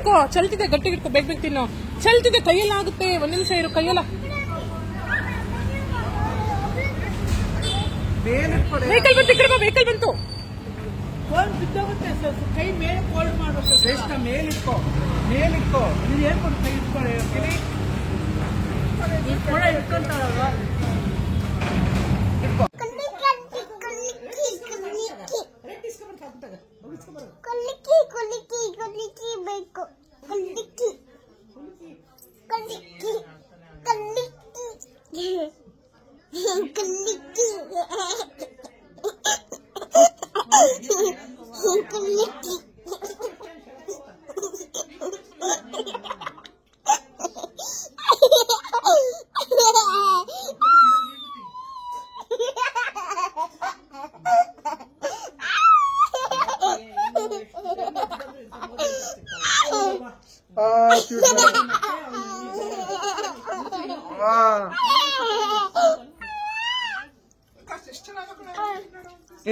ಹಿಡ್ಕೋ, ಚಲ್ತಿದೆ, ಗಟ್ಟಿ ಹಿಡ್ಕೋ, ಬೇಗ ಬೇಗ ತಿನ್ನು. ಚಲ್ತಿದೆ, ಕೈಯೆಲ್ಲ ಆಗುತ್ತೆ. ಒಂದ್ ನಿಮಿಷ ಇರು, ಕೈಯೆಲ್ಲ. ವೆಹಿಕಲ್ ಬಂತು, ಈ ಕಡೆ ಬಾ, ವೆಹಿಕಲ್ ಬಂತು. ಕೈ ಮೇಲೆ ಫೋಲ್ಡ್ ಮಾಡ್ಬೇಕು. ಶ್ರೇಷ್ಠ ಮೇಲಿಟ್ಕೋ, ಮೇಲಿಟ್ಕೋ. ನೀನು ಹೇಳ್ಕೊಡು, ಕೈ ಇಟ್ಕೊಳ್ಳಿ ಹೇಳ್ತೀನಿ. ಕೂಡ ಇಟ್ಕೊಂತಾಳಲ್ವ, ಇಟ್ಕೋ.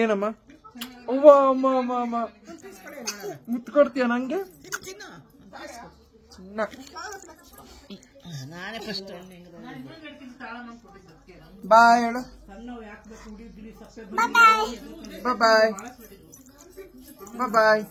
ಏನಮ್ಮ ಅಮ್ಮ ಮುತ್ತು ಕೊಡ್ತೀಯ ನಂಗೆ? ನಾನೇ ಫಸ್ಟ್ ಬಾಯ್ ಹೇಳು. ಬಾಯ್ ಬಾಯ್.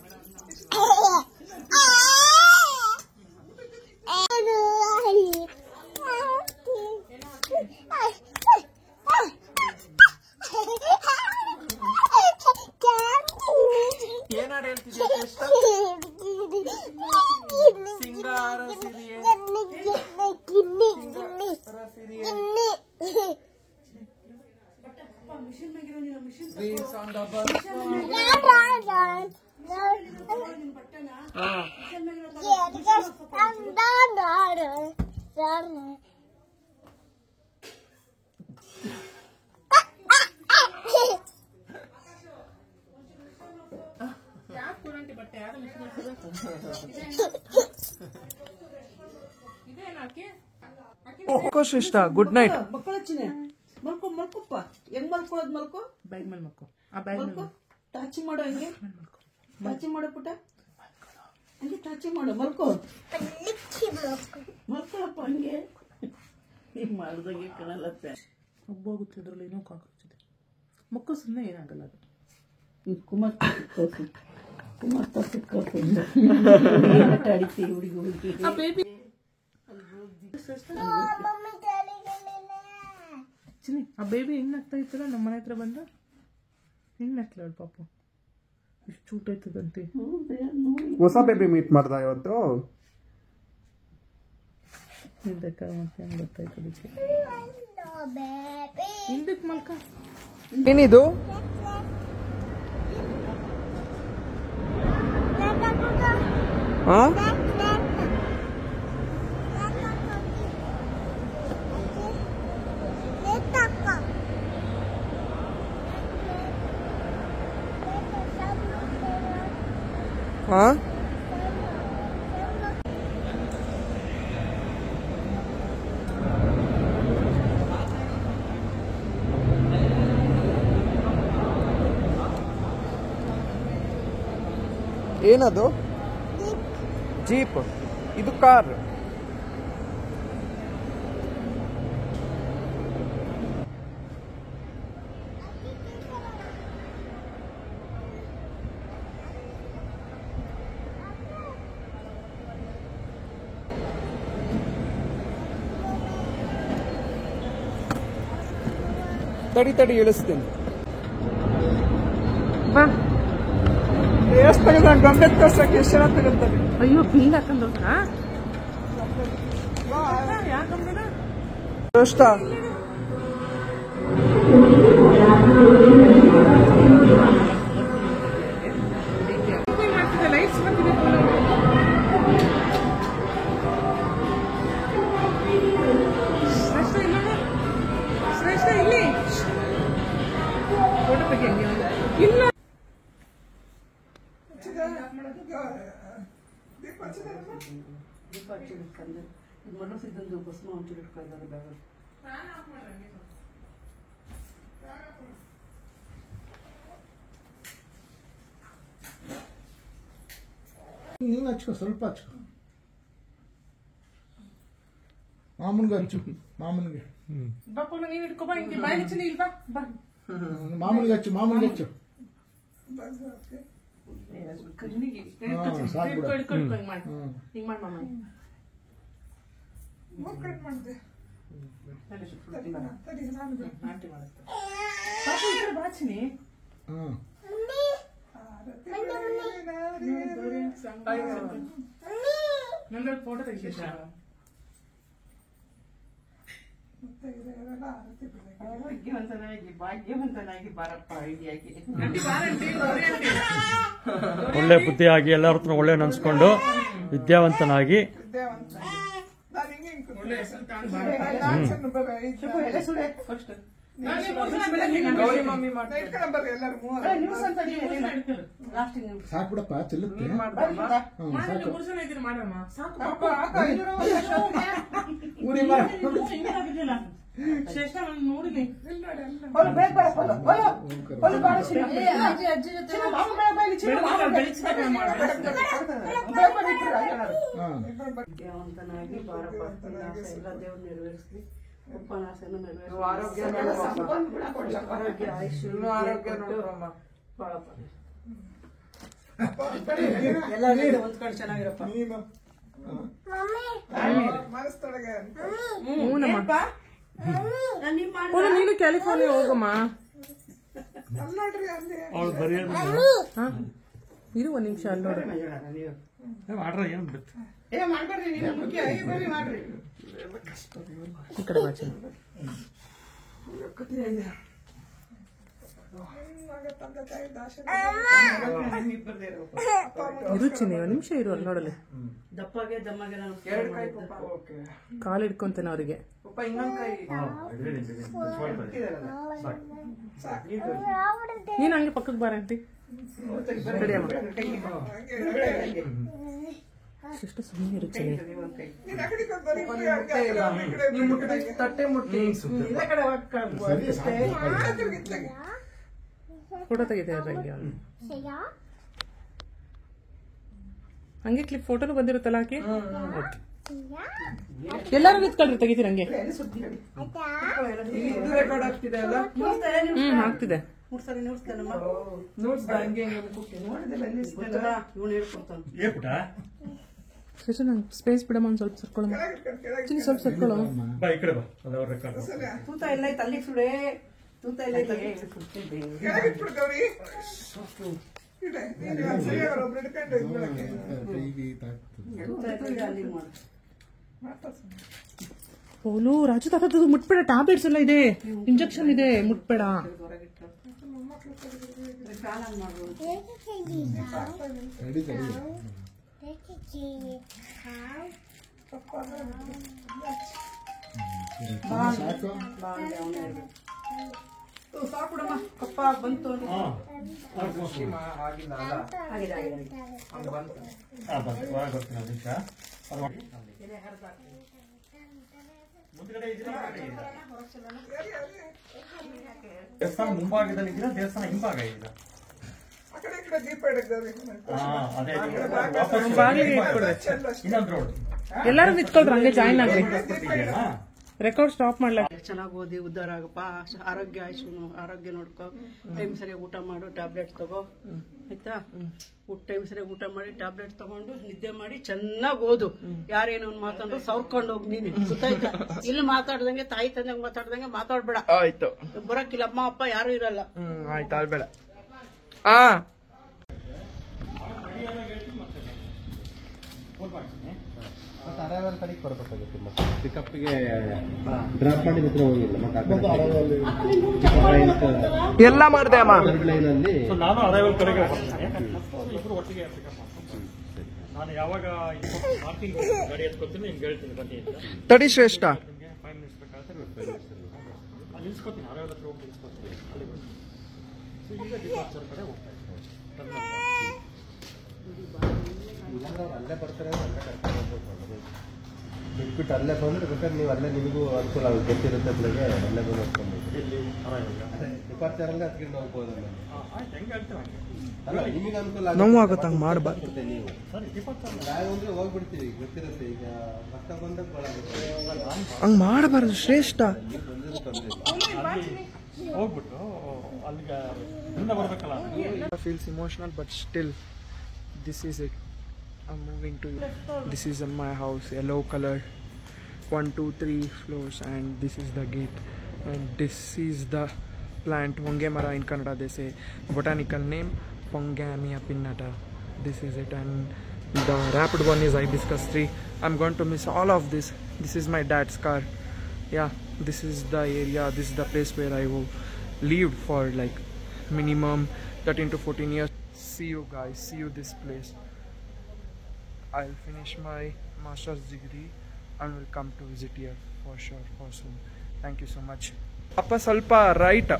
ಏನಾರು ಹೇಳ್ತಿದ್ಯಾ? ಸಿಂಗಾರ ಸಿರಿಯೇ ಶ್ರೇಷ್ಠ. Good night. ಮಕ್ಕಳಚ್ಚಿನ ಮಲ್ಕೊ, ಮಲ್ಕೊಪ್ಪ. ಹೆಂಗ್ ಮಲ್ಕೊಳ್ಳೋದು? ಮಲ್ಕೊ, ಬ್ಯಾಗ್ ಮೇಲೆ ಮಲ್ಕೋ. ಆ ಬ್ಯಾಗ್ ಮಲ್ಕೊ. ಟಾಚಿ ಮಾಡೋ, ಹಂಗೆ ಟಾಚಿ ಮಾಡೋ ಪುಟ್ಟ, ಹಂಗೆ ಟಾಚಿ ಮಾಡೋ. ಮಲ್ಕೊ, ಮಲ್ಕೊಳಪ್ಪ, ಹಂಗೆ ಹಿಂಗ್ ಮಾಡ್ದಂಗೆ ಕಾಣಲತ್ತೆ. ಒಬ್ಬಾಗುತ್ತೆ, ಅದ್ರಲ್ಲಿ ಏನೋ ಕಾಕ್ರೋಚಿದೆ. ಮಕ್ಕಳು ಸುಮ್ಮನೆ ಏನಾಗಲ್ಲ ಅದು. ಕುಮಾರ್ ಅಡಿಸಿ ಹುಡುಗಿ ಹುಡುಗಿ ಆ ಬೇಬಿ ಹೆಂಗ್ ನಗ್ತಾ ಇತ್ತಲ್ಲ ನಮ್ಮ ಮನೆ ಹತ್ರ ಬಂದ. ಹೆಂಗ್ ನಗ್ಲ ಪಾಪ, ಇಷ್ಟು ಚೂಟ್ ಆಯ್ತದಂತೆ. ಹೊಸ ಬೇಬಿ ಮೀಟ್ ಮಾಡ್ದ ಇವತ್ತು. ಮತ್ತೆ ಹೆಂಗ್ ಗೊತ್ತಾಯ್ತದಕ್ಕೆ. ಹಿಂದಕ್ಕೆ ಮಲ್ಕ. ಏನಿದು? ಏನದು? ಜೀಪ್. ಇದು ಕಾರ್. ತಡಿ ಇಳಿಸ್ತೀನಿ. ಎಷ್ಟು ತೆಗೆದ ಗಂಬೆ ತೋರ್ಸಕ್ಕೆ ಎಷ್ಟು ಜನ ತೆಗೆದ್ತಾರೆ. ಅಯ್ಯೋ, ಬಿಲ್ ಹಾಕೊಂಡು ಶ್ರೇಷ್ಠ. ಶ್ರೇಷ್ಠ ಇಲ್ಲಿ ಫೋಟೋ ತೆಗಿ. ಇಲ್ಲ ದೀಪ ಹಚ್ಚಿಡ್ಕಂಡು ಮನಸ್ಸಿದ್ದಂದು ಭಸ್ಮ ಹಚ್ಚಿಡ್ಕೊಂಡಿದ್ದಾರೆ ಬ್ಯಾಗ. ನೀನು ಹಚ್ಕೋ, ಸ್ವಲ್ಪ ಹಚ್ಕೋ. ಮಾಮನ್ಗೆ ಹಚ್ಚು ಮಾಮನ್ಗೆ ಬಾ ಪುನಃ ನೀನು ಇಟ್ಕೊ ಬಾ ಹಿಂಗೆ ಬಾಯಿ ಚಿನ್ನಿ ಇಲ್ಲಿ ಬಾ ಬಾ ಮಾಮನ್ಗೆ ಹಚ್ಚು ಮಾಮನ್ಗೆ ಹಚ್ಚು ಕಣ್ಣಿಗೆ ಸಾಕು ಬಿಡು. ಹಿಡ್ಕೊ ಹಿಂಗೆ ಮಾಡಿ ಹಿಂಗೆ ಮಾಡಿ ಮಾಮ ಆಂಟಿ ಮಾಡುತ್ತೆ ಪಾಪು ಈ ಕಡೆ ಬಾ ಚಿನ್ನಿ ಹಾಂ ನನ್ನ ಫೋಟೋ ತೆಗಿಸಿದ್ದ ಭಾಗ್ಯವಂತನಾಗಿ ಬಾರಪ್ಪ ಐಡಿಯಾಗಿ ಒಳ್ಳೆ ಬುದ್ಧಿಯಾಗಿ ಎಲ್ಲರ ಹತ್ರ ಒಳ್ಳೆ ಅನ್ಸ್ಕೊಂಡು ವಿದ್ಯಾವಂತನಾಗಿ ಸಾಕು ಬಿಡಪ್ಪ ಚೆಲ್ಲುತ್ತೆ ಮಾಡಮ್ಮ ಸಾಕು ಶ್ರೇಷ್ಠ ನೋಡಿನಿ ವಿದ್ಯಾವಂತನಾಗಿ ಬಾರಪ್ಪ ಎಲ್ಲ ದೇವ್ರು ನೆರವೇರಿಸ್ಲಿ ಉಪನಾಸನ ನೆರವೇರಿಸಿ ಆರೋಗ್ಯ ಆಯುಷ್ಯ ಬಾಳಪ್ಪ ಎಲ್ಲ ಒಂದ್ ಕಡೆ ಚೆನ್ನಾಗಿರಪ್ಪ ನೀನು ಕ್ಯಾಲಿಫೋರ್ನಿಯಾ ಹೋಗಮ್ಮ ಅವಳು ಬರೆಯೋದು ಇರು ಒಂದ್ ನಿಮಿಷ ಅಲ್ಲಿ ನೋಡಿ ಮಾಡ್ರ ಏನು ಬಿತ್ತು ಈ ಕಡೆ ಬಾಚಿ ಇರು ಚಿನ್ನಿ ಒಂದ್ ನಿಮಿಷ ಇರು ಅಲ್ಲಿ ನೋಡಲಿ ದಪ್ಪಗೆ ದಮ್ಮಗೆ ನಾನು ಕಾಲು ಹಿಡ್ಕೊಂತೇನೆ ಅವರಿಗೆ ನೀನು ಹಂಗೆ ಪಕ್ಕಕ್ಕೆ ಬಾರ ಆಂಟಿ ಎಷ್ಟು ಸುಮ್ಮನೆ ಇರು ಚಿನ್ನಿ ತಟ್ಟೆ ಮುಟ್ಟಿ ಫೋಟೋ ತೆಗಿತೇವೆ ಹಂಗೆ ಕ್ಲಿಪ್ ಫೋಟೋನು ಬಂದಿರುತ್ತಲ್ಲ ಹಾಕಿ ಎಲ್ಲಾರು ನಿಂತ್ಕೊಳ್ರಿ ತೆಗಿತೀರಿ ಹಂಗೆ ರೆಕಾರ್ಡ್ ಆಗ್ತಿದೆ ಅಲ್ಲ ಆಗ್ತಿದೆ ಶಶಿ ನಂಗೆ ಸ್ಪೇಸ್ ಬಿಡಮ್ಮ ಒಂದು ಸ್ವಲ್ಪ ಸರ್ಕೊಳ್ಳಮ್ಮ ಚಿನ್ನಿ ಸ್ವಲ್ಪ ಸರ್ಕೊಳ್ಳೋ ಬಾ ಈ ಕಡೆ ಬಾ ಅದು ಅವ್ರ ರೆಕಾರ್ಡ್ ತೂತ ಎಲ್ಲ ತಲ್ಲಿ ಸುಡೆ ತೂತ ಎಲ್ಲ ಓಲು ರಾಜು ತಾತದ್ದು ಮುಟ್ಬೇಡ ಟ್ಯಾಬ್ಲೆಟ್ಸ್ ಎಲ್ಲ ಇದೆ ಇಂಜೆಕ್ಷನ್ ಇದೆ ಮುಟ್ಬೇಡ ಸಾಕುಡಮ್ಮ ಕಪ್ಪ ಬಂತು ಆಗಿಲ್ಲ ಅಲ್ಲ ಹಂಗ ಬಂತು ಬರ್ತೀನಿ ನಿಮಿಷ ಮುಂದ್ಗಡೆ ದೇವಸ್ಥಾನ ಮುಂಭಾಗದಲ್ಲಿ ಇದ್ದೀರಾ ದೇವಸ್ಥಾನ ಹಿಂಭಾಗ ಇದ್ದೀರಾ ಇನ್ನೊಂದು ರೋಡ್ ಎಲ್ಲಾರು ನಿಂತ್ಕೊಳ್ರಿ ಹಂಗೆ ಜಾಯಿನ್ ಆಗ್ರಿ ರೆಕಾರ್ಡ್ ಸ್ಟಾಪ್ ಮಾಡ್ಲಕ್ಕ ಚೆನ್ನಾಗಿ ಓದಿ ಉದ್ಧಾರ ಆಗಪ್ಪ ಆರೋಗ್ಯ ಆರೋಗ್ಯ ನೋಡ್ಕೊ ಟೈಮ್ ಸರಿಯಾಗಿ ಊಟ ಮಾಡು ಟ್ಯಾಬ್ಲೆಟ್ ತಗೋ ಆಯ್ತಾ ಟೈಮ್ ಸರಿಯಾಗಿ ಊಟ ಮಾಡಿ ಟ್ಯಾಬ್ಲೆಟ್ ತಗೊಂಡು ನಿದ್ದೆ ಮಾಡಿ ಚೆನ್ನಾಗಿ ಓದು ಯಾರೇನೋ ಮಾತಾಡೋ ಸವರ್ಕೊಂಡು ಹೋಗಿ ನೀನು ಗೊತ್ತಾಯ್ತಾ ಇಲ್ಲಿ ಮಾತಾಡ್ದಂಗೆ ತಾಯಿ ತಂದಂಗೆ ಮಾತಾಡ್ದಂಗೆ ಮಾತಾಡ್ಬೇಡ ಆಯ್ತು ಬರಕ್ಕಿಲ್ಲ ಅಮ್ಮ ಅಪ್ಪ ಯಾರು ಇರಲ್ಲ ಆಯ್ತು ಆಳ್ಬೇಡ ಅರವಲ್ ಕಡೆಗೆ ಬರಬೇಕಾಗುತ್ತೆ ಮತ್ತೆ ಪಿಕಪ್ಗೆ ಡ್ರಾಪ್ ಮಾಡಿ ಹತ್ರ ಹೋಗಿಲ್ಲ ಮತ್ತೆ ಎಲ್ಲ ಮಾಡಿದೆ ಅಮ್ಮ ಲೈನಲ್ಲಿ ನಾನು ಅರೈವಲ್ ಕಡೆಗೆ ಬರ್ತೀನಿ ಇಬ್ರು ಒಟ್ಟಿಗೆ ನಾನು ಯಾವಾಗ ಮಾರ್ಕಿಂಗ್ ಗಾಡಿ ಎತ್ಕೊತೀನಿ ನಿಮ್ಗೆ ಹೇಳ್ತೀನಿ ಬನ್ನಿ ಅಂತ ತಡಿ ಶ್ರೇಷ್ಠ ನಿಮಗೆ 5 ಮಿನಿಟ್ಸ್ ಬೇಕಾದ್ರೆ ಅಲ್ಲಿ ನಿಲ್ಸ್ಕೊತೀನಿ ಅರೈವಲ್ ಹತ್ರ ಹೋಗಿ ನಿಲ್ಸ್ಕೊತೀನಿ ಅಲ್ಲಿ ಬನ್ನಿ ಸೊ ಈಗ ಡಿಪಾರ್ಚರ್ ಕಡೆ ಹೋಗ್ತಾ ಇದ್ದೀನಿ ಅಲ್ಲೇ ಬರ್ತಾರೆ ಅಲ್ಲೇ ಕರ್ಕೊಂಡು ಹೋಗ್ಬೋದು ಬಿಟ್ಬಿಟ್ಟು ಅಲ್ಲೇ ಬಂದ್ರೆ ಬೇಕಾದ್ರೆ ನೀವು ಅಲ್ಲೇ ನಿಮಗೂ ಅನುಕೂಲ ಆಗುತ್ತೆ, ಗೊತ್ತಿರುತ್ತೆ ಬೆಳಗ್ಗೆ ಅಲ್ಲೇ ಬಂದು ನೋಡ್ಕೊಂಡು ಇಲ್ಲಿ ಅದೇ ಡಿಪಾರ್ಚರ್ ಅಲ್ಲೇ ಹತ್ಕೊಂಡು ಹೋಗ್ಬೋದು ಅಲ್ಲ. ಅಲ್ಲ ನಿಮಗೆ ಅನುಕೂಲ ನೋವು ಆಗುತ್ತೆ ಹಂಗೆ ಮಾಡಬಾರ್ದು. ನೀವು ನಾವು ಅಂದ್ರೆ ಹೋಗ್ಬಿಡ್ತೀವಿ, ಗೊತ್ತಿರುತ್ತೆ. ಈಗ ಮಕ್ಕ ಬಂದಾಗ ಭಾಳ ಹಂಗೆ ಮಾಡಬಾರ್ದು ಶ್ರೇಷ್ಠ. ಬಂದಿದ್ದು ತೊಂದರೆ ಹೋಗ್ಬಿಟ್ಟು ಅಲ್ಲಿಗೆ ಮುಂದೆ ಬರ್ಬೇಕಲ್ಲ. Feels emotional, but still this is it. I'm moving to this is my house, yellow color, 1 2 3 floors, and this is the gate, and this is the plant honge mara in Kannada they say, botanical name Pongamia pinnata. This is it, and the wrapped one is hibiscus tree. I'm going to miss all of this. This is my dad's car. Yeah, this is the area, this is the place where I lived for like minimum 13 to 14 years. See you guys, see you this place. I'll finish my master's degree and will come to visit here for sure, for soon. Thank you so much. Appa salpa right.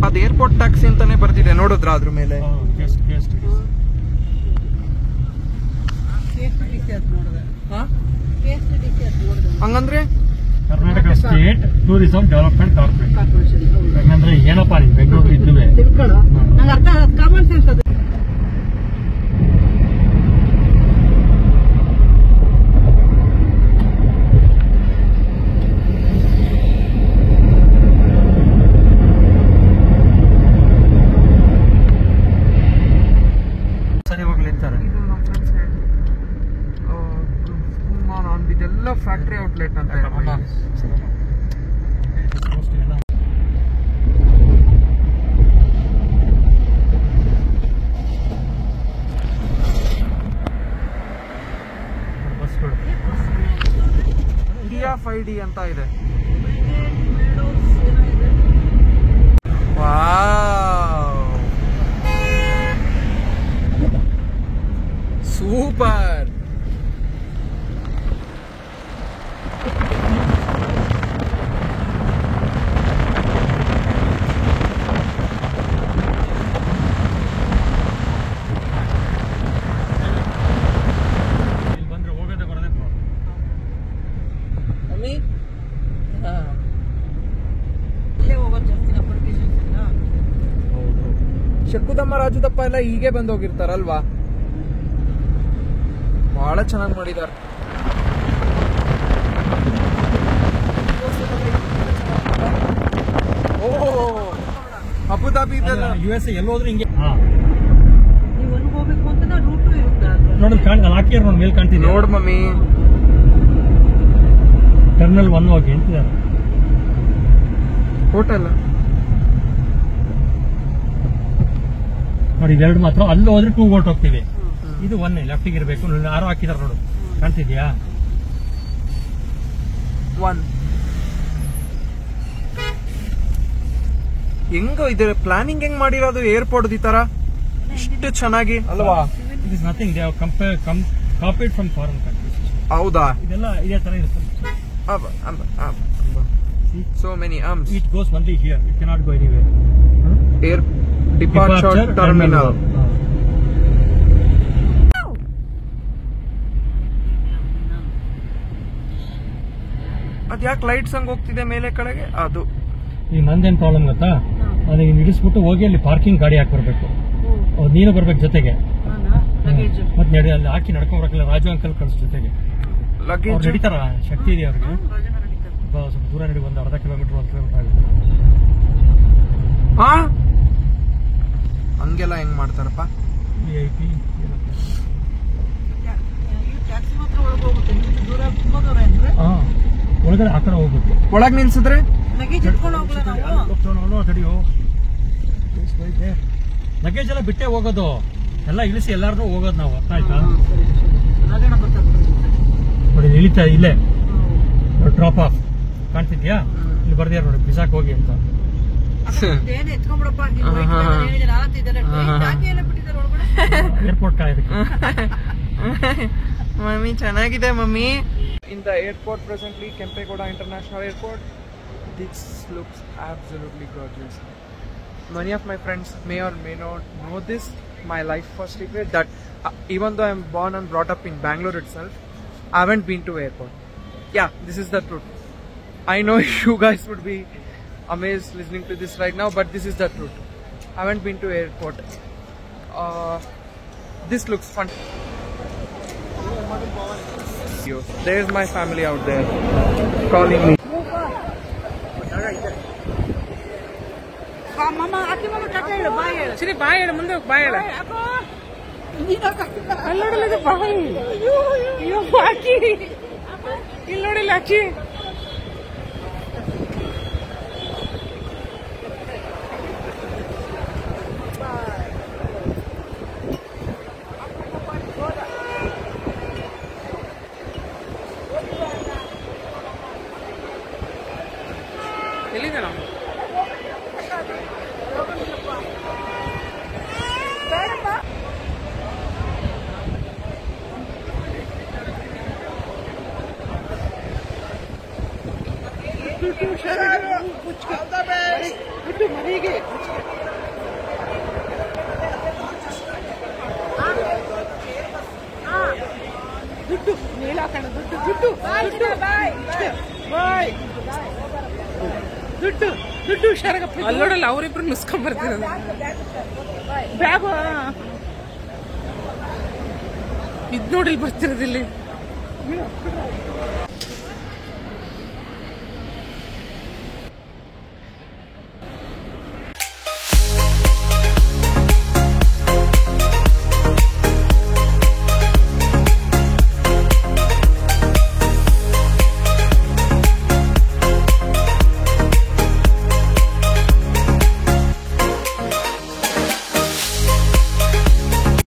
ಅದು airport taxi ಅಂತಾನೆ ಬರ್ತಿದೆ, ನೋಡಿದ್ರ ಅದ್ರ ಮೇಲೆ? ಹಂಗಂದ್ರೆ Karnataka state tourism development corporation. ಹಂಗಂದ್ರೆ ಏನಪ್ಪ ನೀವು ಬೆಂಗಳೂರು ಇದ್ದುವೆ ನಂಗೆ ಅರ್ಥ ಕಾಮನ್ ಸೆನ್ಸ್ ಅದು. ಸರಿ ಹೋಗ್ಲಿ ಅಂತಾರೆ. ಇದು ನಮ್ಮ ಫ್ರೆಂಡ್ಸ್ ಇದೆಲ್ಲ ಫ್ಯಾಕ್ಟ್ರಿ ಔಟ್ಲೆಟ್ ಅಂತ. ಇಂಡಿಯಾ 5D ಅಂತ ಇದೆ. Wow, super. ಇಲ್ಲಿ ಬಂದ್ರೆ ಹೋಗೋದೇ ಬರೋದೇ ಇಲ್ಲೇ ಹೋಗೋದು ಜಾಸ್ತಿ ನಮ್ಮ ಪರ್ಮಿಷನ್ಸ್ ಇಲ್ಲ. ಶಕುದಮ್ಮ ರಾಜುದಪ್ಪ ಎಲ್ಲ ಹೀಗೆ ಬಂದು ಹೋಗಿರ್ತಾರಲ್ವಾ? ಬಹಳ ಚೆನ್ನಾಗಿ ಮಾಡಿದ್ದಾರೆ. ಓ ಅಬುದಾಬಿ US ಎಲ್ಲೋದ್ರೂ ಹಿಂಗೆ. ನೀವು ಅಲ್ಲಿಗೆ ಹೋಗ್ಬೇಕು ಅಂತ ರೂಟು ಇರುತ್ತೆ. ನೋಡೋದು ಅಲ್ಲಿ ಹಾಕಿರ್ ನೋಡಿ, ಮೇಲೆ ಕಾಣ್ತಿದೆ ನೋಡ್ ಮಮ್ಮಿ. ಟರ್ಮಿನಲ್ 1 ಹೋಗಿ ಅಂತಿದ್ದಾರೆ. ಹೋಟೆಲ್ ನೋಡಿ ಇದೆರಡು ಮಾತ್ರ. ಅಲ್ಲಿ ಹೋದ್ರೆ 2 ಗೋಟ್ ಹೋಗ್ತೀವಿ. ಇದು 1 ಲೆಫ್ಟಿಗೆ ಇರಬೇಕು. ಯಾರೋ ಹಾಕಿದಾರೆ ನೋಡು, ಕಾಣ್ತಿದ್ಯಾ? 1 ಹೆಂಗ ಇದೆ ಪ್ಲಾನಿಂಗ್, ಹೆಂಗ್ ಮಾಡಿರೋದು ಏರ್ಪೋರ್ಟ್ ಈ ತರ ಇಷ್ಟು ಚೆನ್ನಾಗಿ ಅಲ್ವಾ? It is nothing, they have copied from foreign countries. ಹೌದಾ? ಇದೆಲ್ಲ ಇದೇ ತರ ಇರುತ್ತೆ. So many arms. It goes only here. It cannot go anywhere. Air departure terminal. ಅದ್ ಯಾಕೆ ಲೈಟ್ಸ್ ಹಂಗ್ ಹೋಗ್ತಿದೆ ಮೇಲೆ ಕಡೆಗೆ? ಅದು ಈಗ ನಂದೇನ್ ಪ್ರಾಬ್ಲಮ್ ಗೊತ್ತಾ? ಅದನ್ನ ನಿಲ್ಲಿಸ್ಬಿಟ್ಟು ಹೋಗಿ ಅಲ್ಲಿ ಪಾರ್ಕಿಂಗ್ ಗಾಡಿ ಹಾಕಿ ಬರ್ಬೇಕು. ನೀನು ಬರ್ಬೇಕು ಜೊತೆಗೆ. ಮತ್ತೆ ನಡಿ ಅಲ್ಲಿ ಹಾಕಿ ನಡ್ಕೊಂಡ್ ಬರಕಲ್ಲ. ರಾಜು ಅಂಕಲ್ ಕಳ್ಸ ಜೊತೆಗೆ. ಲಗೇಜ್ ನಡೀತಾರ, ಶಕ್ತಿ ಇದೆ ಅವ್ರಿಗೆ. ಸ್ವಲ್ಪ ದೂರ ನಡಿ, ಒಂದು ಅರ್ಧ ಕಿಲೋಮೀಟರ್ 1 ಕಿಲೋಮೀಟರ್ ಆಗುತ್ತೆ. ಹಾ ಹಂಗೆಲ್ಲ ಹೆಂಗ್ ಮಾಡ್ತಾರಪ್ಪ? VIP ಟ್ಯಾಕ್ಸಿ ಮಾತ್ರ ಒಳಗೆ ಹೋಗುತ್ತೆ. ದೂರ ತುಂಬಾ ದೂರ ಅಂದ್ರೆ ಒಳಗಡೆ ಆ ಕಡೆ ಹೋಗ್ಬೇಕು. ಒಳಗ್ ನಿಲ್ಸಿದ್ರೆ ಲಗೇಜ್ ಇಟ್ಕೊಂಡು ಹೋಗಲ್ಲ ನಾವು. ತಡಿಯೋ, ಲಗೇಜ್ ಎಲ್ಲ ಬಿಟ್ಟೆ ಹೋಗೋದು, ಎಲ್ಲ ಇಳಿಸಿ ಎಲ್ಲಾರು ಹೋಗೋದು ನಾವು. ಅರ್ಥ ಆಯ್ತಾ? ನೋಡಿ ಇಳಿತಾ ಇಲ್ಲೇ ಡ್ರಾಪ್ ಆಫ್ ಕಾಣ್ತಿದ್ಯಾ? ಇಲ್ಲಿ ಬರ್ದಿಯಾರ ನೋಡಿ, ಬಿಸಾಕ್ ಹೋಗಿ ಅಂತ. ಏನ್ ಎತ್ಕೊಂಡ್ಬಿಡಪ್ಪ, ಏರ್ಪೋರ್ಟ್ ಕಾಯೋದಕ್ಕೆ. ಮಮ್ಮಿ ಚೆನ್ನಾಗಿದೆ mummy. In the airport presently, Kempegowda International Airport. this looks absolutely gorgeous. Many of my friends may or may not know this, my life first secret, that even though I'm born and brought up in Bangalore itself, I haven't been to airport. Yeah, this is the truth. I know you guys would be amazed listening to this right now, but this is the truth. I haven't been to airport. This looks fun. There's my family out there calling me. ಸರಿ ಬಾಯ್ ಹೇಳ ಮುಂದೆ ಬಾಯ್ ಹೇಳ ಅಲ್ಲಿ ನೋಡಲ್ಲ ಬಾಯ್ ಅಯ್ಯೋ ಬಾಕಿ ಇಲ್ಲಿ ನೋಡಿಲ್ಲ ಅಕ್ಕಿ ಎಲ್ಲಿದೆ ನಾವು ಮನೆಗೆ ದುಡ್ಡು ನೀಲಾಕಣ ದುಡ್ಡು ದುಡ್ಡು ಬಾಯ್ ದುಡ್ಡು ದುಡ್ಡು ಹುಷಾರಾಗಪ್ಪ ಅಲ್ಲೋಡಲ್ಲ ಅವರಿಬ್ರು ನುಸ್ಕೊಂಡ್ ಬರ್ತಿರೋದು ಬ್ಯಾಗ್ ಇದ್ ನೋಡಿಲ್ ಬರ್ತಿರೋದಿಲ್ಲಿ